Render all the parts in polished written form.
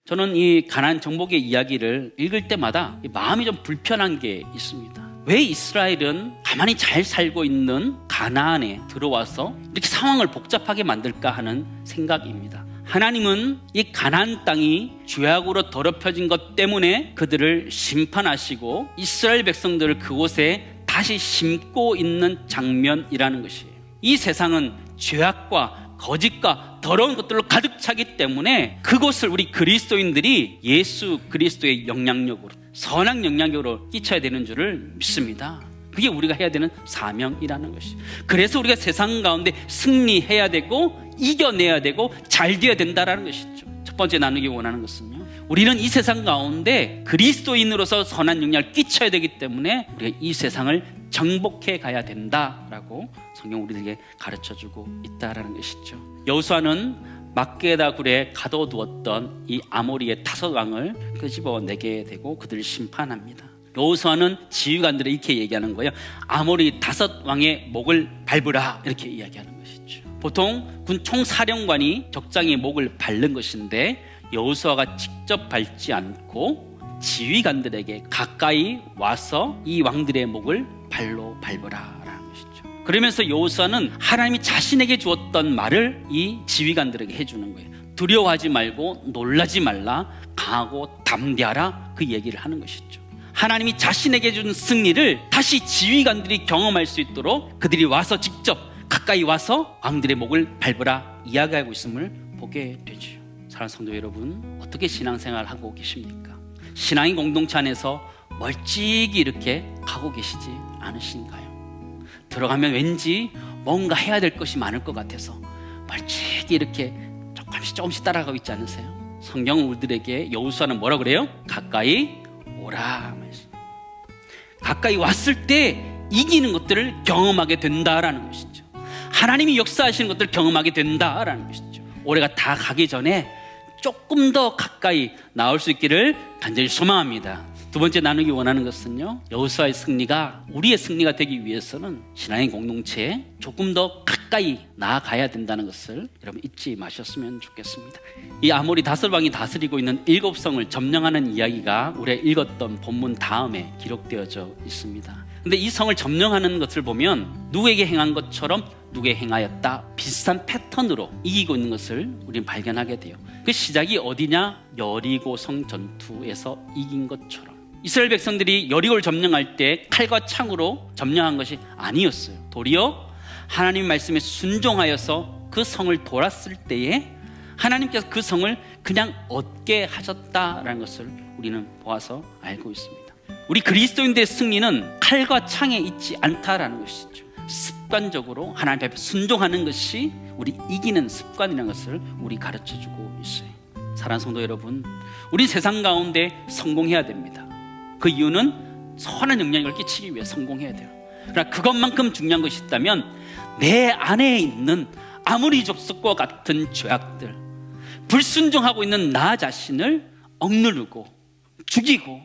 저는 이 가나안 정복의 이야기를 읽을 때마다 마음이 좀 불편한 게 있습니다. 왜 이스라엘은 가만히 잘 살고 있는 가나안에 들어와서 이렇게 상황을 복잡하게 만들까 하는 생각입니다. 하나님은 이 가나안 땅이 죄악으로 더럽혀진 것 때문에 그들을 심판하시고 이스라엘 백성들을 그곳에 다시 심고 있는 장면이라는 것이에요. 이 세상은 죄악과 거짓과 더러운 것들로 가득 차기 때문에 그곳을 우리 그리스도인들이 예수 그리스도의 영향력으로, 선한 영향력으로 끼쳐야 되는 줄을 믿습니다. 그게 우리가 해야 되는 사명이라는 것이죠. 그래서 우리가 세상 가운데 승리해야 되고 이겨내야 되고 잘 되어야 된다는 것이죠. 첫 번째 나누기 원하는 것은요, 우리는 이 세상 가운데 그리스도인으로서 선한 영향을 끼쳐야 되기 때문에 우리가 이 세상을 정복해 가야 된다라고 성경 우리들에게 가르쳐주고 있다라는 것이죠. 여호수아는 막게다 굴에 가둬두었던 이 아모리의 5왕을 끄집어내게 되고 그들을 심판합니다. 여호수아는 지휘관들을 이렇게 얘기하는 거예요. 아모리 5왕의 목을 밟으라, 이렇게 이야기하는 것이죠. 보통 군 총사령관이 적장의 목을 밟는 것인데 여호수아가 직접 밟지 않고 지휘관들에게 가까이 와서 이 왕들의 목을 발로 밟으라 라는 것이죠. 그러면서 여호수아는 하나님이 자신에게 주었던 말을 이 지휘관들에게 해주는 거예요. 두려워하지 말고 놀라지 말라, 강하고 담대하라, 그 얘기를 하는 것이죠. 하나님이 자신에게 준 승리를 다시 지휘관들이 경험할 수 있도록 그들이 와서 직접 가까이 와서 왕들의 목을 밟으라 이야기하고 있음을 보게 되죠. 사랑하는 성도 여러분, 어떻게 신앙생활 하고 계십니까? 신앙의 공동체 안에서 멀찍이 이렇게 가고 계시지 않으신가요? 들어가면 왠지 뭔가 해야 될 것이 많을 것 같아서 멀찍이 이렇게 조금씩 따라가고 있지 않으세요? 성경은 우리들에게 여호수아는 뭐라 그래요? 가까이 오라. 가까이 왔을 때 이기는 것들을 경험하게 된다라는 것이죠. 하나님이 역사하시는 것들을 경험하게 된다라는 것이죠. 올해가 다 가기 전에 조금 더 가까이 나올 수 있기를 간절히 소망합니다. 두 번째 나누기 원하는 것은요, 여호수아의 승리가 우리의 승리가 되기 위해서는 신앙의 공동체에 조금 더 가까이 나아가야 된다는 것을 여러분 잊지 마셨으면 좋겠습니다. 이 아모리 5왕이 다스리고 있는 7성을 점령하는 이야기가 우리가 읽었던 본문 다음에 기록되어져 있습니다. 근데 이 성을 점령하는 것을 보면 누구에게 행한 것처럼 누구에게 행하였다, 비슷한 패턴으로 이기고 있는 것을 우리는 발견하게 돼요. 그 시작이 어디냐? 여리고성 전투에서 이긴 것처럼. 이스라엘 백성들이 여리고를 점령할 때 칼과 창으로 점령한 것이 아니었어요. 도리어 하나님 말씀에 순종하여서 그 성을 돌았을 때에 하나님께서 그 성을 그냥 얻게 하셨다라는 것을 우리는 보아서 알고 있습니다. 우리 그리스도인들의 승리는 칼과 창에 있지 않다라는 것이죠. 습관적으로 하나님 앞에 순종하는 것이 우리 이기는 습관이라는 것을 우리 가르쳐주고 있어요. 사랑하는 성도 여러분, 우리 세상 가운데 성공해야 됩니다. 그 이유는 선한 영향력을 끼치기 위해 성공해야 돼요. 그러나 그것만큼 중요한 것이 있다면 내 안에 있는 아무리 족속과 같은 죄악들, 불순종하고 있는 나 자신을 억누르고 죽이고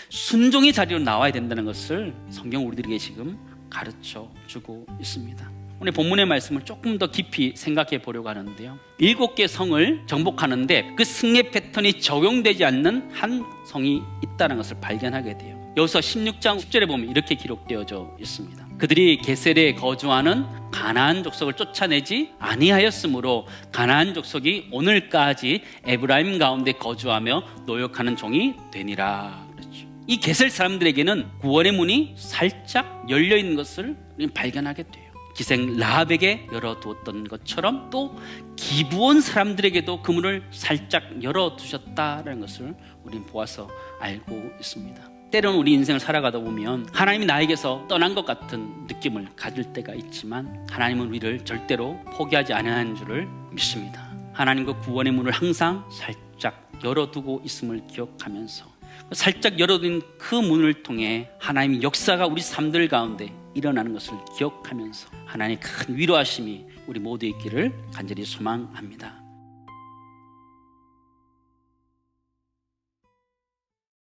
순종의 자리로 나와야 된다는 것을 성경 우리들에게 지금 가르쳐 주고 있습니다. 오늘 본문의 말씀을 조금 더 깊이 생각해 보려고 하는데요, 7개 성을 정복하는데 그 승리 패턴이 적용되지 않는 한 성이 있다는 것을 발견하게 돼요. 여기서 16장 10절에 보면 이렇게 기록되어져 있습니다. 그들이 게셀에 거주하는 가나안 족속을 쫓아내지 아니하였으므로 가나안 족속이 오늘까지 에브라임 가운데 거주하며 노역하는 종이 되니라. 이 게셀 사람들에게는 구원의 문이 살짝 열려있는 것을 발견하게 돼요. 기생 라합에게 열어두었던 것처럼 또 기브온 사람들에게도 그 문을 살짝 열어두셨다는 것을 우리는 보아서 알고 있습니다. 때로는 우리 인생을 살아가다 보면 하나님이 나에게서 떠난 것 같은 느낌을 가질 때가 있지만 하나님은 우리를 절대로 포기하지 않으시는 줄을 믿습니다. 하나님과 구원의 문을 항상 살짝 열어두고 있음을 기억하면서 살짝 열어둔 그 문을 통해 하나님의 역사가 우리 삶들 가운데 일어나는 것을 기억하면서 하나님의 큰 위로하심이 우리 모두에 있기를 간절히 소망합니다.